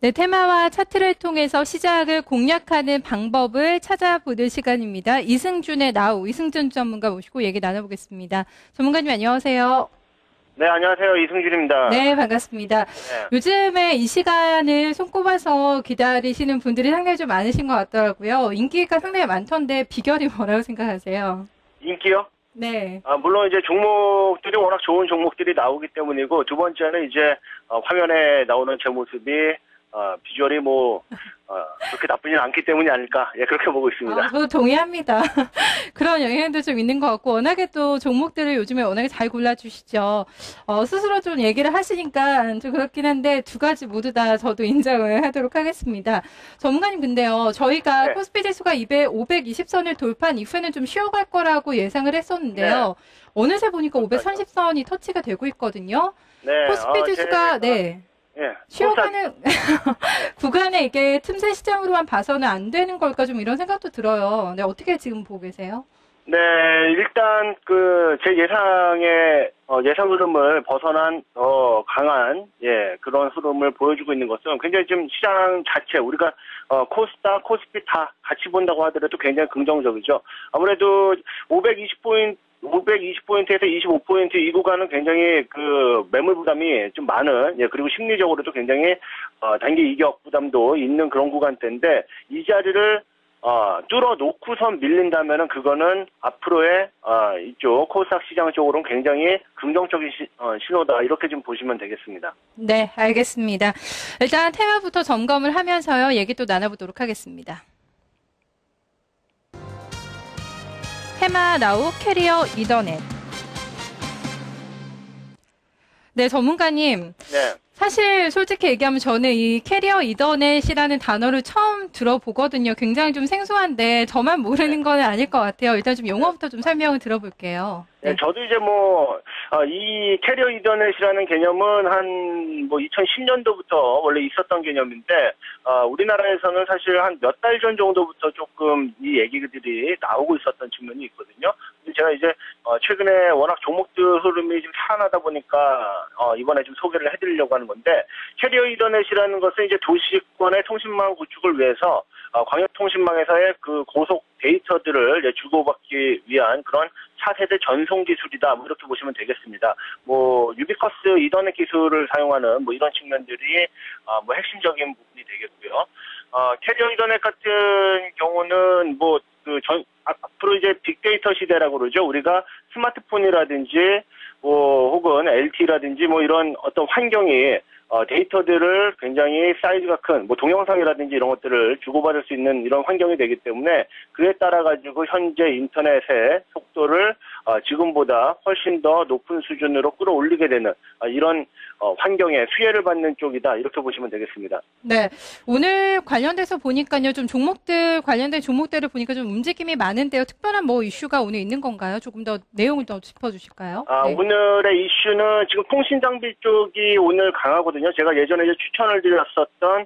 네, 테마와 차트를 통해서 시장을 공략하는 방법을 찾아보는 시간입니다. 이승준의 나우, 이승준 전문가 모시고 얘기 나눠보겠습니다. 전문가님 안녕하세요. 네, 안녕하세요. 이승준입니다. 네, 반갑습니다. 네. 요즘에 이 시간을 손꼽아서 기다리시는 분들이 상당히 좀 많으신 것 같더라고요. 인기가 상당히 많던데 비결이 뭐라고 생각하세요? 인기요? 네. 물론 이제 종목들이 워낙 좋은 종목들이 나오기 때문이고, 두 번째는 이제, 화면에 나오는 제 모습이, 비주얼이 그렇게 나쁘진 않기 때문이 아닐까. 예, 그렇게 보고 있습니다. 저도 동의합니다. 그런 영향도 좀 있는 것 같고, 워낙에 또 종목들을 요즘에 워낙에 잘 골라주시죠. 스스로 좀 얘기를 하시니까 좀 그렇긴 한데, 두 가지 모두 다 저도 인정을 하도록 하겠습니다. 전문가님, 근데요, 저희가 네. 코스피 지수가 520선을 돌파한 이후에는 좀 쉬어갈 거라고 예상을 네. 했었는데요. 어느새 보니까 그러니까요. 530선이 터치가 되고 있거든요. 네, 코스피 지수가, 제가, 네, 예, 코스닥, 쉬어가는 네. 구간에 이게 틈새 시장으로만 봐서는 안 되는 걸까 좀 이런 생각도 들어요. 네, 어떻게 지금 보고 계세요? 네, 일단 제 예상의 예상 흐름을 벗어난 더 강한 그런 흐름을 보여주고 있는 것은 굉장히 지금 시장 자체 우리가 코스닥, 코스피 다 같이 본다고 하더라도 굉장히 긍정적이죠. 아무래도 520포인트 520포인트에서 25포인트 이 구간은 굉장히 그 매물 부담이 좀 많은, 그리고 심리적으로도 굉장히 단기 이격 부담도 있는 그런 구간대인데 이 자리를 뚫어놓고선 밀린다면은 그거는 앞으로의 이쪽 코스닥 시장 쪽으로는 굉장히 긍정적인 신호다 이렇게 좀 보시면 되겠습니다. 네, 알겠습니다. 일단 테마부터 점검을 하면서요, 얘기 또 나눠보도록 하겠습니다. 테마 나우 캐리어 이더넷. 네, 전문가님. 네. 사실 솔직히 얘기하면 저는 이 캐리어 이더넷이라는 단어를 처음 들어보거든요. 굉장히 좀 생소한데 저만 네. 모르는 건 아닐 것 같아요. 일단 좀 용어부터 좀 설명을 들어볼게요. 네, 네. 저도 이제 이 캐리어 이더넷이라는 개념은 한 2010년도부터 원래 있었던 개념인데, 우리나라에서는 사실 한 몇 달 전 정도부터 조금 이 얘기들이 나오고 있었던 측면이 있거든요. 근데 제가 이제, 최근에 워낙 종목들 흐름이 좀 살아나다 보니까, 이번에 좀 소개를 해드리려고 하는 건데, 캐리어 이더넷이라는 것은 이제 도시권의 통신망 구축을 위해서, 광역통신망에서의 그 고속 데이터들을 이제 주고받기 위한 그런 차세대 전송 기술이다. 이렇게 보시면 되겠습니다. 유비커스 이더넷 기술을 사용하는 이런 측면들이 핵심적인 부분이 되겠고요. 캐리어 이더넷 같은 경우는 앞으로 이제 빅데이터 시대라고 그러죠. 우리가 스마트폰이라든지 혹은 LTE라든지 이런 어떤 환경이 데이터들을 굉장히 사이즈가 큰 동영상이라든지 이런 것들을 주고받을 수 있는 이런 환경이 되기 때문에 그에 따라 가지고 현재 인터넷의 속도를 지금보다 훨씬 더 높은 수준으로 끌어올리게 되는 이런 환경에 수혜를 받는 쪽이다 이렇게 보시면 되겠습니다. 네. 오늘 관련돼서 보니까요, 좀 관련된 종목들을 보니까 좀 움직임이 많은데요. 특별한 이슈가 오늘 있는 건가요? 조금 더 내용을 더 짚어주실까요? 네. 오늘의 이슈는 지금 통신장비 쪽이 오늘 강하거든요. 제가 예전에 이제 추천을 드렸었던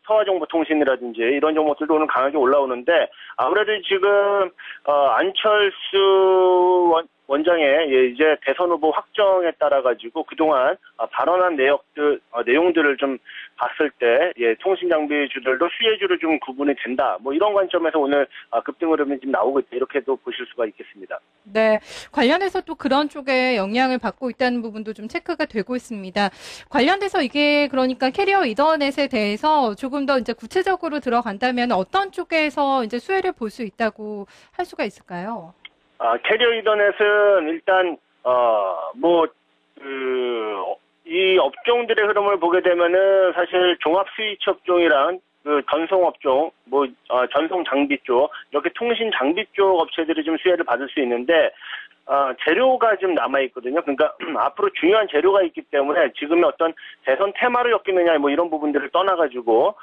서화정보통신이라든지 이런 종목들도 오늘 강하게 올라오는데 아무래도 지금 안철수 원장의 이제 대선 후보 확정에 따라 가지고 그동안 발언한 내용들을 좀 봤을 때 통신 장비주들도 수혜주로 좀 구분이 된다. 이런 관점에서 오늘 급등 흐름이 지금 나오고 있다. 이렇게도 보실 수가 있겠습니다. 네. 관련해서 또 그런 쪽에 영향을 받고 있다는 부분도 좀 체크가 되고 있습니다. 관련돼서 이게 그러니까 캐리어 이더넷에 대해서 조금 더 이제 구체적으로 들어간다면 어떤 쪽에서 이제 수혜를 볼 수 있다고 할 수가 있을까요? 캐리어 이더넷은 일단 이 업종들의 흐름을 보게 되면은 사실 종합 스위치 업종이랑 그 전송 업종, 전송 장비 쪽, 이렇게 통신 장비 쪽 업체들이 좀 수혜를 받을 수 있는데, 재료가 좀 남아있거든요. 그러니까, 앞으로 중요한 재료가 있기 때문에 지금의 어떤 대선 테마를 엮이느냐, 이런 부분들을 떠나가지고,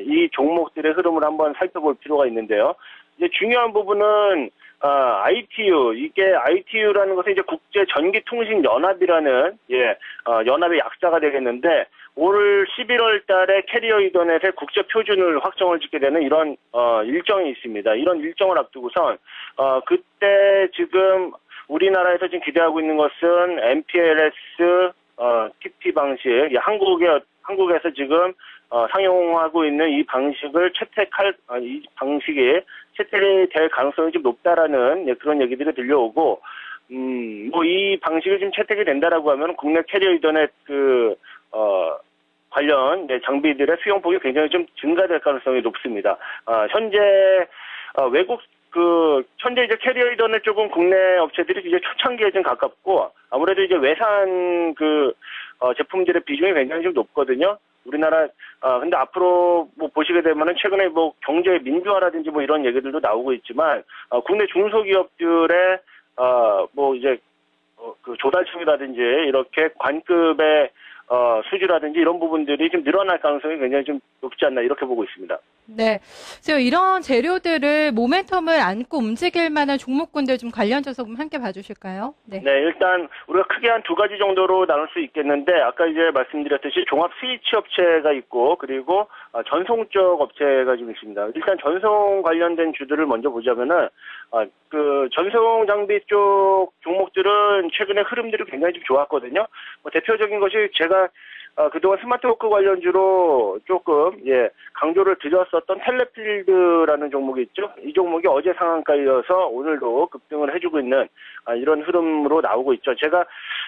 이 종목들의 흐름을 한번 살펴볼 필요가 있는데요. 이제 중요한 부분은, ITU, 이게 ITU라는 것은 이제 국제전기통신연합이라는, 연합의 약자가 되겠는데, 올 11월 달에 캐리어 이더넷의 국제 표준을 확정을 짓게 되는 이런, 일정이 있습니다. 이런 일정을 앞두고선, 그때 지금 우리나라에서 지금 기대하고 있는 것은 MPLS, TP 방식, 한국에서 지금 상용하고 있는 이 방식을 이 방식이 채택이 될 가능성이 좀 높다라는 그런 얘기들이 들려오고, 뭐 이 방식이 좀 채택이 된다라고 하면 국내 캐리어 이더넷 관련 장비들의 수용폭이 굉장히 좀 증가될 가능성이 높습니다. 현재 외국 현재 이제 캐리어 이더넷 쪽은 국내 업체들이 이제 초창기에 좀 가깝고, 아무래도 이제 외산 제품들의 비중이 굉장히 좀 높거든요. 우리나라, 근데 앞으로 뭐 보시게 되면은 최근에 뭐 경제 민주화라든지 뭐 이런 얘기들도 나오고 있지만, 국내 중소기업들의, 뭐 이제, 조달청이라든지 이렇게 관급의, 수주라든지 이런 부분들이 좀 늘어날 가능성이 굉장히 좀 높지 않나 이렇게 보고 있습니다. 네. 그래서 이런 재료들을 모멘텀을 안고 움직일 만한 종목군들 좀 관련줘서 좀 함께 봐주실까요? 네. 네, 일단 우리가 크게 한 두 가지 정도로 나눌 수 있겠는데, 아까 이제 말씀드렸듯이 종합 스위치 업체가 있고, 그리고 전송 쪽 업체가 좀 있습니다. 일단 전송 관련된 주들을 먼저 보자면은, 전송 장비 쪽 종목들은 최근에 흐름들이 굉장히 좀 좋았거든요. 뭐 대표적인 것이 제가 그동안 스마트워크 관련주로 조금, 강조를 드렸었던 텔레필드라는 종목이 있죠. 이 종목이 어제 상한가이어서 오늘도 급등을 해주고 있는, 이런 흐름으로 나오고 있죠. 제가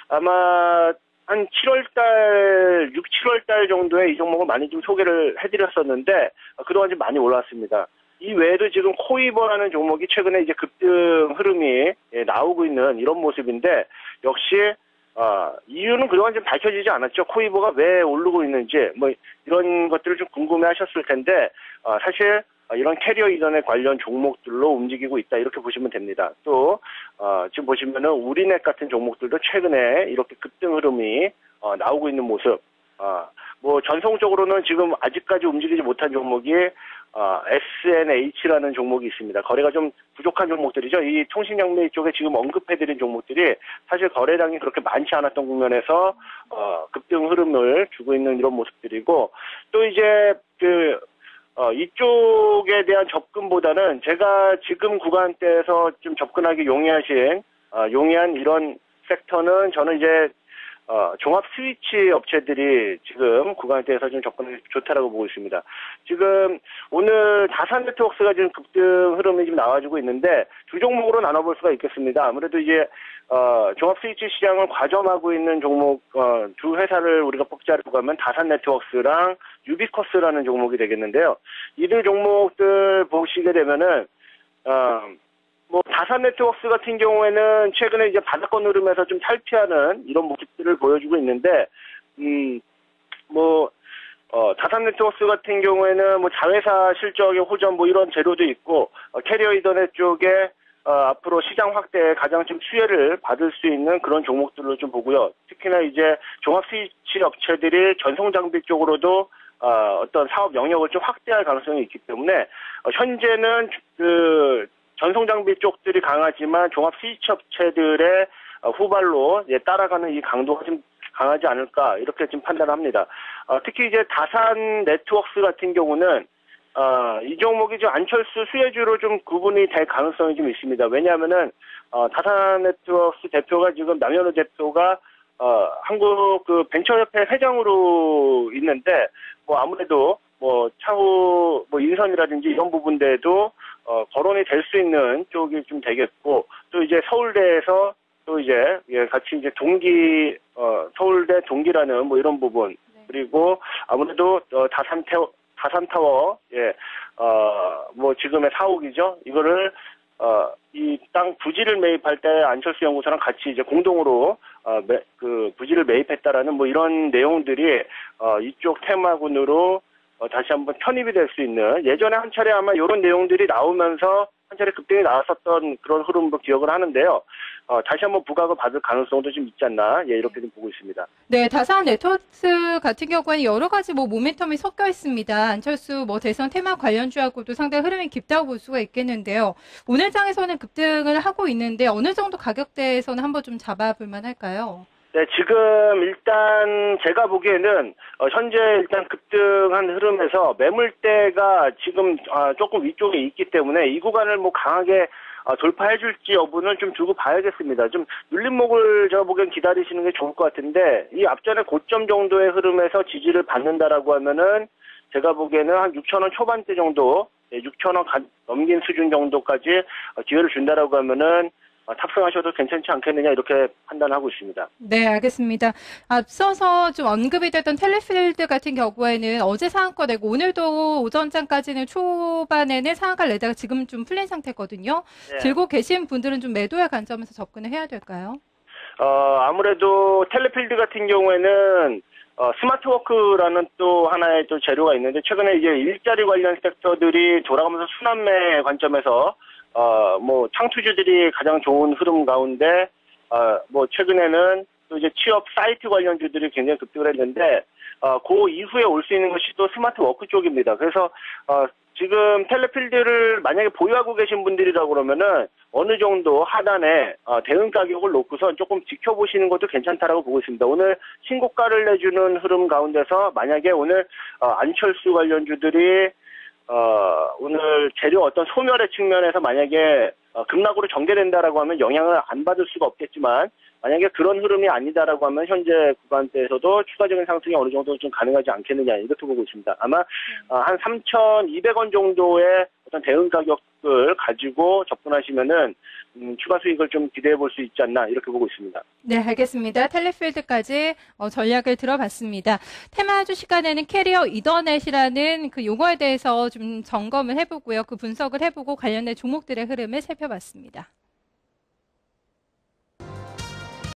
아마 한 6, 7월달 정도에 이 종목을 많이 좀 소개를 해드렸었는데, 그동안 좀 많이 올랐습니다. 이 외에도 지금 코이버라는 종목이 최근에 이제 급등 흐름이 나오고 있는 이런 모습인데, 역시 이유는 그동안 좀 밝혀지지 않았죠. 코이버가 왜 오르고 있는지, 뭐, 이런 것들을 좀 궁금해 하셨을 텐데, 사실, 이런 캐리어 이전의 관련 종목들로 움직이고 있다. 이렇게 보시면 됩니다. 또, 지금 보시면은 우리넷 같은 종목들도 최근에 이렇게 급등 흐름이, 나오고 있는 모습. 뭐, 전통적으로는 지금 아직까지 움직이지 못한 종목이, SNH라는 종목이 있습니다. 거래가 좀 부족한 종목들이죠. 이 통신장비 쪽에 지금 언급해드린 종목들이 사실 거래량이 그렇게 많지 않았던 국면에서 급등 흐름을 주고 있는 이런 모습들이고, 또 이제 이쪽에 대한 접근보다는 제가 지금 구간대에서 좀 접근하기 용이한 이런 섹터는 저는 이제 종합 스위치 업체들이 지금 구간대에서 좀 접근하기 좋다라고 보고 있습니다. 지금 오늘 다산 네트워크가 지금 급등 흐름이 지금 나와주고 있는데 두 종목으로 나눠볼 수가 있겠습니다. 아무래도 이제 종합 스위치 시장을 과점하고 있는 종목 두 회사를 우리가 뽑자라고 하면 다산 네트워크랑 유비커스라는 종목이 되겠는데요. 이들 종목들 보시게 되면은 뭐 다산 네트워크 같은 경우에는 최근에 이제 바닥권 흐름에서 좀 탈피하는 이런 모습들을 보여주고 있는데, 다산 네트워크 같은 경우에는 뭐 자회사 실적의 호전 뭐 이런 재료도 있고, 캐리어 이더넷 쪽에 앞으로 시장 확대에 가장 좀 수혜를 받을 수 있는 그런 종목들로 좀 보고요. 특히나 이제 종합 스위치 업체들이 전송 장비 쪽으로도 어떤 사업 영역을 좀 확대할 가능성이 있기 때문에 현재는 전송 장비 쪽들이 강하지만 종합 스위치 업체들의 후발로 따라가는 이 강도가 좀 강하지 않을까 이렇게 좀 판단합니다. 특히 이제 다산 네트워크 같은 경우는 이 종목이 좀 안철수 수혜주로 좀 구분이 될 가능성이 좀 있습니다. 왜냐하면은 다산 네트워크 대표가 지금 남현우 대표가 한국 벤처협회 회장으로 있는데 뭐 아무래도 뭐 차후 뭐 인선이라든지 이런 부분들도 거론이 될 수 있는 쪽이 좀 되겠고, 또 이제 서울대에서 또 이제 같이 이제 서울대 동기라는 뭐 이런 부분, 그리고 아무래도 다산타워 뭐 지금의 사옥이죠. 이거를 이 땅 부지를 매입할 때 안철수 연구소랑 같이 이제 공동으로 부지를 매입했다라는 뭐 이런 내용들이 이쪽 테마군으로 다시 한번 편입이 될 수 있는, 예전에 한 차례 아마 이런 내용들이 나오면서 한 차례 급등이 나왔었던 그런 흐름도 기억을 하는데요. 다시 한번 부각을 받을 가능성도 좀 있지 않나, 이렇게 좀 보고 있습니다. 네, 다산 네트워크 같은 경우에는 여러 가지 뭐 모멘텀이 섞여 있습니다. 안철수 뭐 대선 테마 관련주하고도 상당히 흐름이 깊다고 볼 수가 있겠는데요. 오늘 장에서는 급등을 하고 있는데 어느 정도 가격대에서는 한번 좀 잡아볼 만할까요? 네, 지금 일단 제가 보기에는 현재 일단 급등한 흐름에서 매물대가 지금 조금 위쪽에 있기 때문에 이 구간을 뭐 강하게 돌파해줄지 여부는 좀 두고 봐야겠습니다. 좀 눌림목을 제가 보기엔 기다리시는 게 좋을 것 같은데 이 앞전에 고점 정도의 흐름에서 지지를 받는다라고 하면은 제가 보기에는 한 6,000원 초반대 정도, 6,000원 넘긴 수준 정도까지 기회를 준다라고 하면은 탑승하셔도 괜찮지 않겠느냐 이렇게 판단하고 있습니다. 네, 알겠습니다. 앞서서 좀 언급이 됐던 텔레필드 같은 경우에는 어제 상한가 내고 오늘도 오전장까지는 초반에는 상한가를 내다가 지금 좀 풀린 상태거든요. 네. 들고 계신 분들은 좀 매도의 관점에서 접근을 해야 될까요? 아무래도 텔레필드 같은 경우에는 스마트워크라는 또 하나의 또 재료가 있는데 최근에 이제 일자리 관련 섹터들이 돌아가면서 순환매 관점에서 뭐 창투주들이 가장 좋은 흐름 가운데 뭐 최근에는 또 이제 취업 사이트 관련주들이 굉장히 급등을 했는데 그 이후에 올 수 있는 것이 또 스마트워크 쪽입니다. 그래서 지금 텔레필드를 만약에 보유하고 계신 분들이라고 그러면은 어느 정도 하단에 대응 가격을 놓고서 조금 지켜보시는 것도 괜찮다라고 보고 있습니다. 오늘 신고가를 내주는 흐름 가운데서 만약에 오늘 안철수 관련주들이 오늘 재료 어떤 소멸의 측면에서 만약에 급락으로 전개된다라고 하면 영향을 안 받을 수가 없겠지만 만약에 그런 흐름이 아니다라고 하면 현재 구간대에서도 추가적인 상승이 어느 정도 좀 가능하지 않겠느냐 이렇게 보고 있습니다. 아마 한 3,200원 정도의 어떤 대응 가격을 가지고 접근하시면은 추가 수익을 좀 기대해 볼 수 있지 않나 이렇게 보고 있습니다. 네, 알겠습니다. 텔레필드까지 전략을 들어봤습니다. 테마주 시간에는 캐리어 이더넷이라는 그 용어에 대해서 좀 점검을 해보고요. 그 분석을 해보고 관련된 종목들의 흐름을 살펴봤습니다.